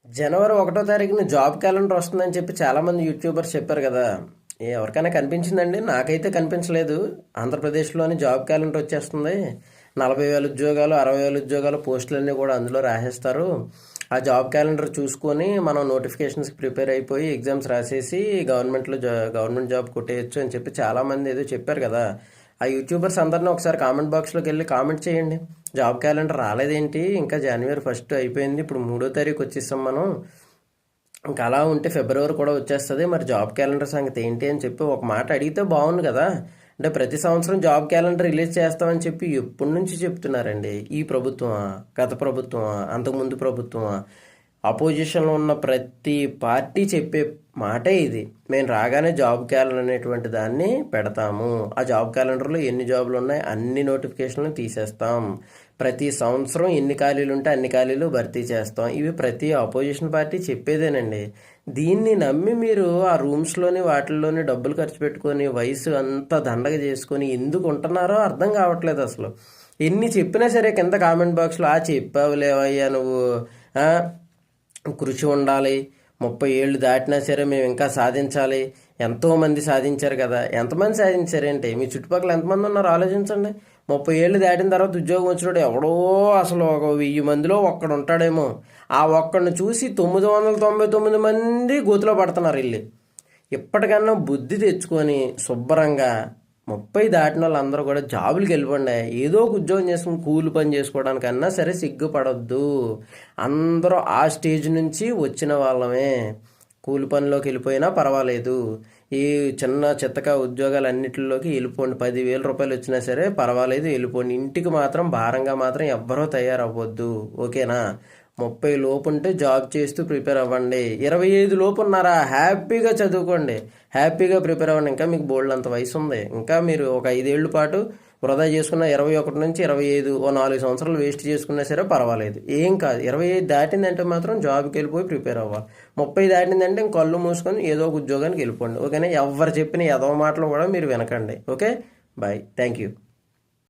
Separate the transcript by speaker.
Speaker 1: జనవరి 1వ తారీఖున job calendar వస్తుందని చెప్పి చాలామంది యూట్యూబర్స్ చెప్పారు కదా. ఎవరికైనా కనిపించిందండి? నాకైతే కనిపించలేదు. ఆంధ్రప్రదేశ్లోని జాబ్ క్యాలెండర్ వచ్చేస్తుంది. 40,000 ఉద్యోగాలు, 60,000 ఉద్యోగాలు పోస్టులన్నీ కూడా అందులో రాసేస్తారు. ఆ జాబ్ క్యాలెండర్ చూసుకొని మనం నోటిఫికేషన్స్కి ప్రిపేర్ అయిపోయి ఎగ్జామ్స్ రాసేసి గవర్నమెంట్ జాబ్ కొట్టేయచ్చు అని చెప్పి చాలామంది ఏదో చెప్పారు కదా. ఆ యూట్యూబర్స్ అందరినీ ఒకసారి కామెంట్ బాక్స్లోకి వెళ్ళి కామెంట్ చేయండి. జాబ్ క్యాలెండర్ రాలేదేంటి, ఇంకా జనవరి 1 అయిపోయింది, ఇప్పుడు 3వ తారీఖు వచ్చేసాం మనం, ఇంకా అలా ఉంటే ఫిబ్రవరి కూడా వచ్చేస్తుంది, మరి జాబ్ క్యాలెండర్ సంగతి ఏంటి అని చెప్పి ఒక మాట అడిగితే బాగుంది కదా. అంటే ప్రతి సంవత్సరం జాబ్ క్యాలెండర్ రిలీజ్ చేస్తామని చెప్పి ఎప్పటి నుంచి చెప్తున్నారండి? ఈ ప్రభుత్వమా, గత ప్రభుత్వమా, అంతకుముందు ప్రభుత్వమా? అపోజిషన్లో ఉన్న ప్రతి పార్టీ చెప్పే మాటే ఇది. మేము రాగానే జాబ్ క్యాలెండర్ అనేటువంటి దాన్ని పెడతాము. ఆ జాబ్ క్యాలెండర్లో ఎన్ని జాబులు ఉన్నాయి అన్ని నోటిఫికేషన్లు తీసేస్తాం. ప్రతి సంవత్సరం ఎన్ని ఖాళీలు ఉంటే అన్ని ఖాళీలు భర్తీ చేస్తాం. ఇవి ప్రతి అపోజిషన్ పార్టీ చెప్పేదేనండి. దీన్ని నమ్మి మీరు ఆ రూమ్స్లోని వాటిల్లోని డబ్బులు ఖర్చు పెట్టుకొని వయసు అంతా దండగ చేసుకొని ఎందుకు ఉంటున్నారో అర్థం కావట్లేదు అసలు. ఎన్ని చెప్పినా సరే కింద కామెంట్ బాక్స్లో చెప్పావులేవయ్యా నువ్వు, కృషి ఉండాలి, 30 ఏళ్ళు దాటినా సరే మేము ఇంకా సాధించాలి, ఎంతోమంది సాధించారు కదా. ఎంతమంది సాధించారేంటి? మీ చుట్టుపక్కల ఎంతమంది ఉన్నారు ఆలోచించండి. 30 ఏళ్ళు దాటిన తర్వాత ఉద్యోగం వచ్చినప్పుడు ఎవడో అసలు ఒక 1000 మందిలో ఒక్కడు ఉంటాడేమో. ఆ ఒక్కడిని చూసి 999 మంది గోతిలో పడుతున్నారు వెళ్ళి. ఇప్పటికన్నా బుద్ధి తెచ్చుకొని శుభ్రంగా 30 దాటిన వాళ్ళందరూ కూడా జాబులకి వెళ్ళిపోండి. ఏదో ఒక ఉద్యోగం చేసుకుని కూలి పని చేసుకోవడానికన్నా సరే సిగ్గుపడొద్దు. అందరూ ఆ స్టేజ్ నుంచి వచ్చిన వాళ్ళమే. కూలి పనిలోకి వెళ్ళిపోయినా పర్వాలేదు, ఈ చిన్న చిత్తక ఉద్యోగాలన్నిటిలోకి వెళ్ళిపోండి. 10,000 రూపాయలు వచ్చినా సరే పర్వాలేదు, వెళ్ళిపోండి. ఇంటికి మాత్రం భారంగా మాత్రం ఎవ్వరూ తయారవ్వద్దు, ఓకేనా? 30 లోపు ఉంటే జాబ్ చేస్తూ ప్రిపేర్ అవ్వండి. 25 లోపు ఉన్నారా, హ్యాపీగా చదువుకోండి, హ్యాపీగా ప్రిపేర్ అవ్వండి. ఇంకా మీకు బోల్డ్ అంత వయసు ఉంది. ఇంకా మీరు ఒక 5 ఏళ్ళ పాటు వృధా చేసుకున్న 21 నుంచి 25 ఓ 4 సంవత్సరాలు వేస్ట్ చేసుకున్నా సరే పర్వాలేదు, ఏం కాదు. 25 దాటిందంటే మాత్రం జాబ్కి వెళ్ళిపోయి ప్రిపేర్ అవ్వాలి. 30 దాటిందంటే ఇంక కళ్ళు మూసుకొని ఏదో ఒక ఉద్యోగానికి వెళ్ళిపోండి, ఓకేనా? ఎవరు చెప్పిన ఎదవ మాటలు కూడా మీరు వినకండి. Okay, bye, thank you.